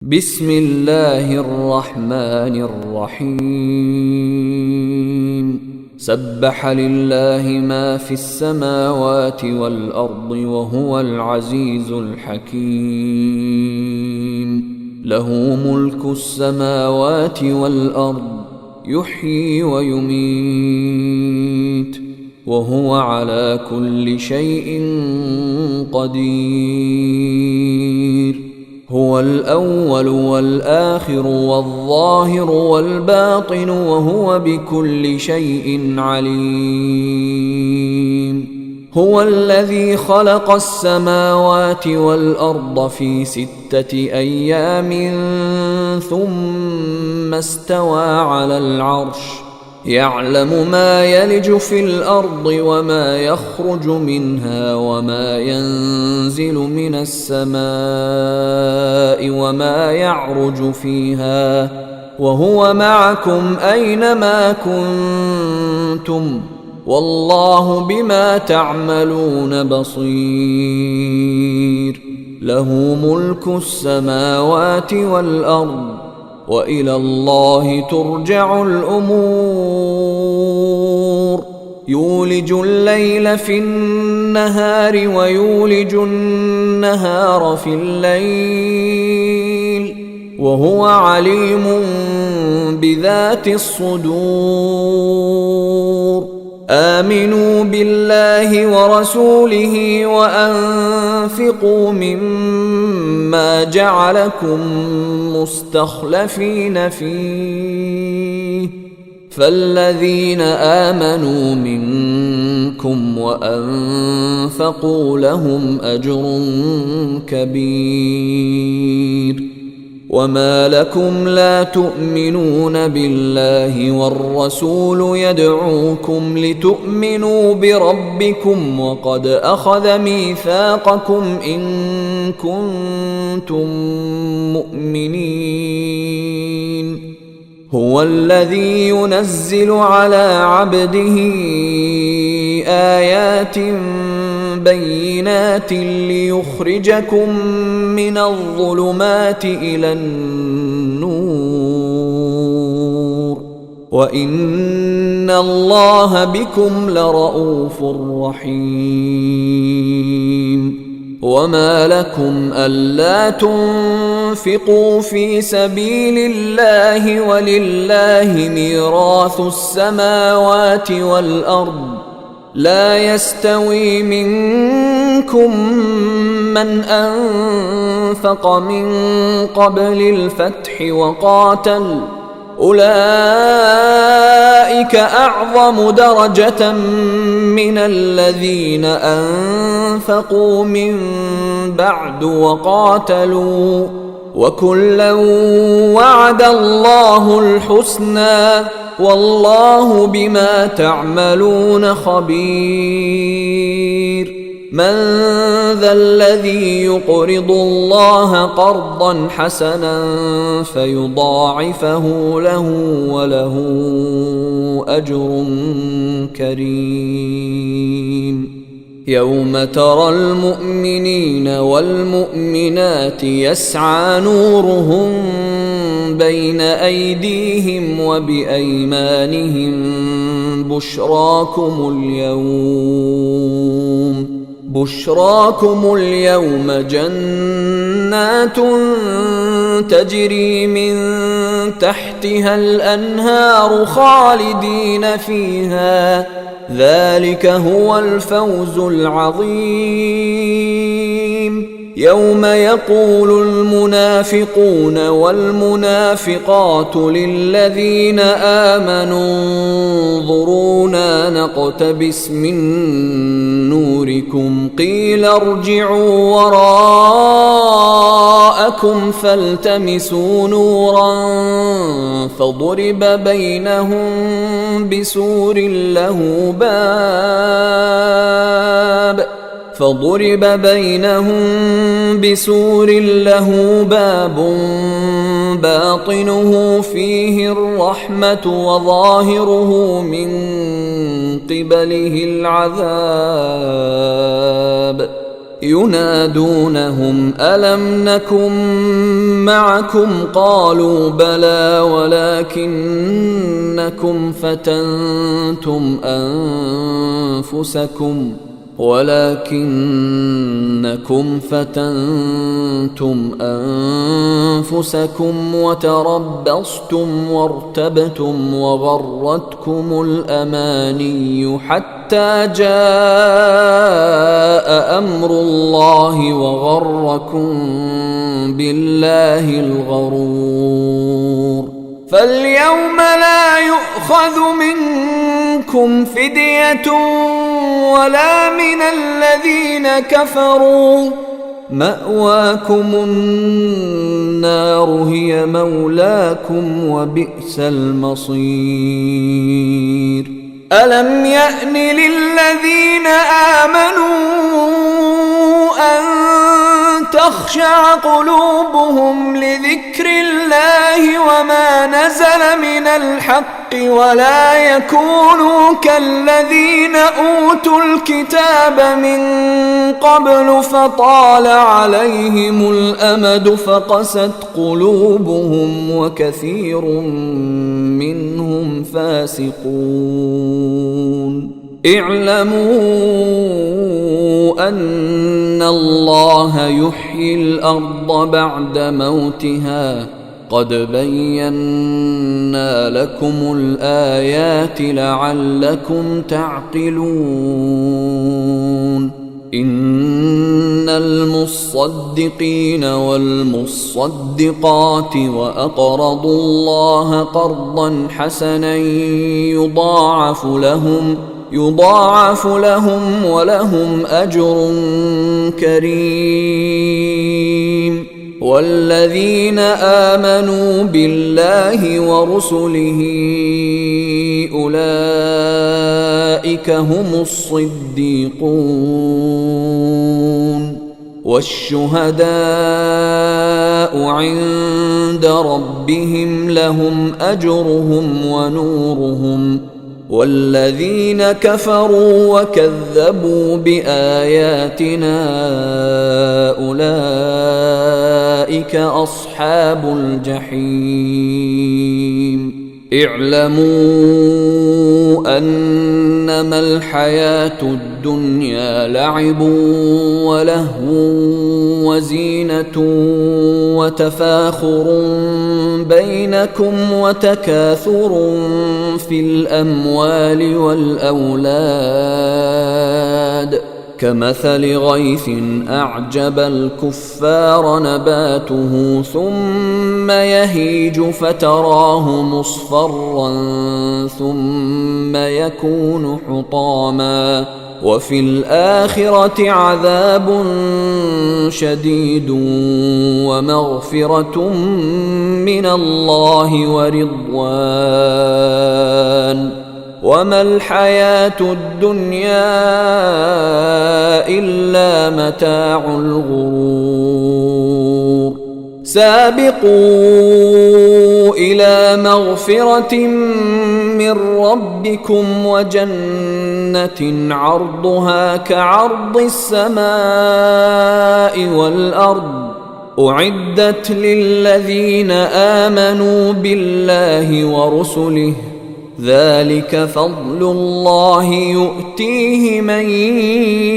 بسم الله الرحمن الرحيم سبح لله ما في السماوات والأرض وهو العزيز الحكيم له ملك السماوات والأرض يحيي ويميت وهو على كل شيء قدير هو الأول والآخر والظاهر والباطن وهو بكل شيء عليم هو الذي خلق السماوات والأرض في 6 أيام ثم استوى على العرش يعلم ما يلج في الأرض وما يخرج منها وما ينزل من السماء وما يعرج فيها وهو معكم أينما كنتم والله بما تعملون بصير له ملك السماوات والأرض وإلى الله ترجع الأمور يولج الليل في النهار ويولج النهار في الليل وهو عليم بذات الصدور آمنوا بالله ورسوله وأنفقوا مما جعلكم مستخلفين فيه فالذين آمنوا منكم وأنفقوا لهم أجر كبير وما لكم لا تؤمنون بالله والرسول يدعوكم لتؤمنوا بربكم وقد أخذ ميثاقكم إن كنتم مؤمنين هو الذي ينزل على عبده آيات بينات ليخرجكم من الظلمات إلى النور وإن الله بكم لرؤوف رحيم وما لكم ألا تنفقوا في سبيل الله ولله ميراث السماوات والأرض لا يستوي منكم من أنفق من قبل الفتح وقاتل أولئك أعظم درجة من الذين أنفقوا من بعد وقاتلوا وكلا وعد الله الحسنى والله بما تعملون خبير من ذا الذي يقرض الله قرضا حسنا فيضاعفه له وله أجر كريم يوم ترى المؤمنين والمؤمنات يسعى نورهم بين أيديهم وبأيمانهم بشراكم اليوم جنات تجري من تحتها الأنهار خالدين فيها ذلك هو الفوز العظيم يوم يقول المنافقون والمنافقات للذين آمنوا انظرونا نقتبس من نوركم قيل ارجعوا وراءكم فالتمسوا نورا فضرب بينهم بسور له باب باطنه فيه الرحمة وظاهره من قبله العذاب ينادونهم ألم نكن معكم قالوا بلى ولكنكم فتنتم أنفسكم وتربصتم وارتبتم وغرتكم الأماني حتى جاء أمر الله وغركم بالله الغرور. فاليوم لا يؤخذ منكم فدية ولا من الذين كفروا، مأواكم النار هي مولاكم وبئس المصير. ألم يأن للذين آمنوا أن تخشع قلوبهم لذكر الله وما نزل من الحق ولا يكونوا كالذين أوتوا الكتاب من قبل فطال عليهم الأمد فقست قلوبهم وكثير منهم فاسقون. اعلموا أن الله يحيي الأرض بعد موتها قد بينا لكم الآيات لعلكم تعقلون. إن المصدقين والمصدقات وأقرضوا الله قرضا حسنا يضاعف لهم ولهم أجر كريم. والذين آمنوا بالله ورسله أولئك هم الصديقون والشهداء عند ربهم لهم أجرهم ونورهم. والذين كفروا وكذبوا بآياتنا أولئك أصحاب الجحيم. اعلموا أنما الحياة الدنيا لعب ولهو وزينة وتفاخر بينكم وتكاثر في الأموال والأولاد كمثل غيث أعجب الكفار نباته ثم يهيج فتراه مصفرا ثم يكون حطاما وفي الآخرة عذاب شديد ومغفرة من الله ورضوان وما الحياة الدنيا إلا متاع الغرور. سابقوا إلى مغفرة من ربكم وجنة عرضها كعرض السماء والأرض أعدت للذين آمنوا بالله ورسله ذلك فضل الله يؤتيه من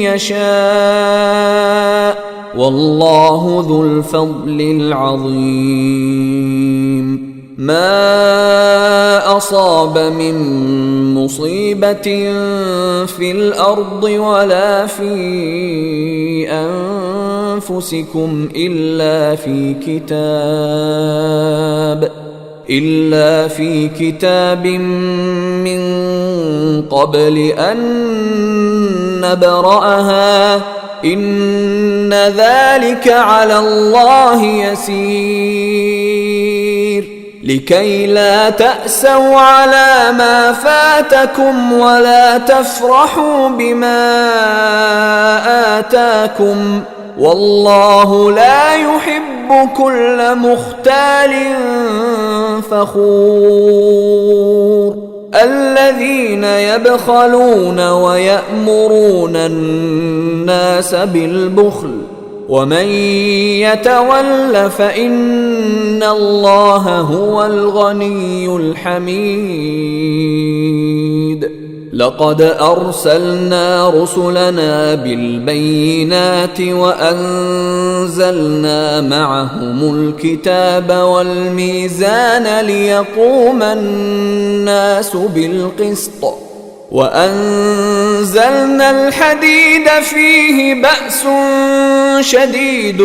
يشاء والله ذو الفضل العظيم. ما أصاب من مصيبة في الأرض ولا في أنفسكم إلا في كتاب من قبل أن نبرأها إن ذلك على الله يسير. لكي لا تأسوا على ما فاتكم ولا تفرحوا بما آتاكم والله لا يحب كل مختال فخور. الذين يبخلون ويأمرون الناس بالبخل ومن يتول فإن الله هو الغني الحميد. لقد أرسلنا رسلنا بالبينات وأنزلنا معهم الكتاب والميزان ليقوم الناس بالقسط وأنزلنا الحديد فيه بأس شديد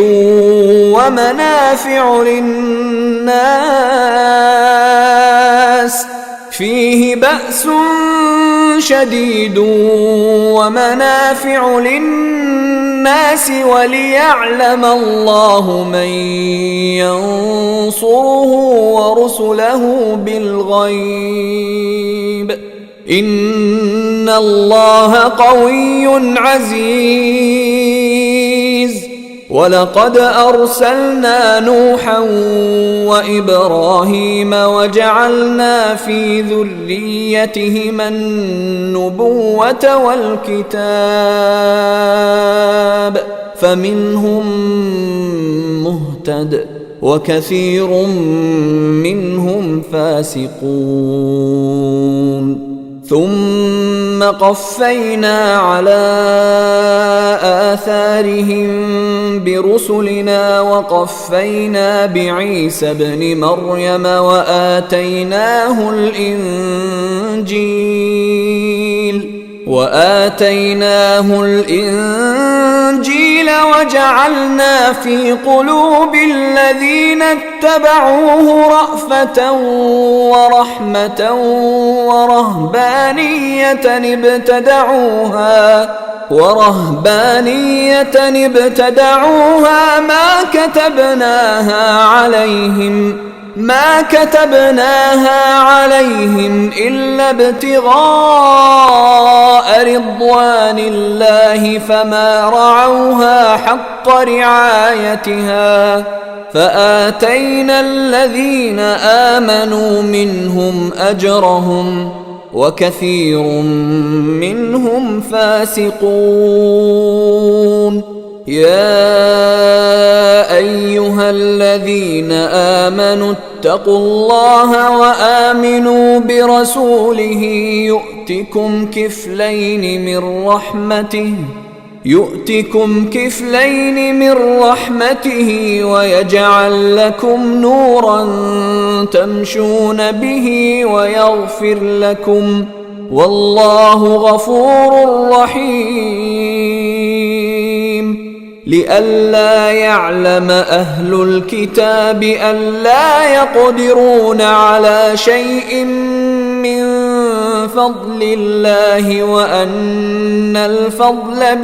ومنافع للناس وليعلم الله من ينصره ورسله بالغيب إن الله قوي عزيز. ولقد أرسلنا نوحا وإبراهيم وجعلنا في ذريتهما النبوة والكتاب فمنهم مهتد وكثير منهم فاسقون. ثم قفينا على آثارهم برسلنا وقفينا بعيسى ابن مريم وآتيناه الإنجيل وجعلنا في قلوب الذين اتبعوه رأفة ورحمة ورهبانية ابتدعوها ما كتبناها عليهم إلا ابتغاء رضوان الله فما رعوها حق رعايتها فآتينا الذين آمنوا منهم أجرهم وكثير منهم فاسقون. يا أيها الذين آمنوا اتقوا الله وآمنوا برسوله يؤتكم كفلين من رحمته ويجعل لكم نورا تمشون به ويغفر لكم والله غفور رحيم. لئلا يعلم أهل الكتاب ألا يقدرون على شيء من فضل الله وأن الفضل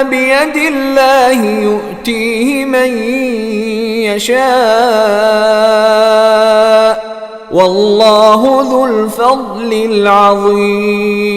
بيد الله يؤتيه من يشاء والله ذو الفضل العظيم.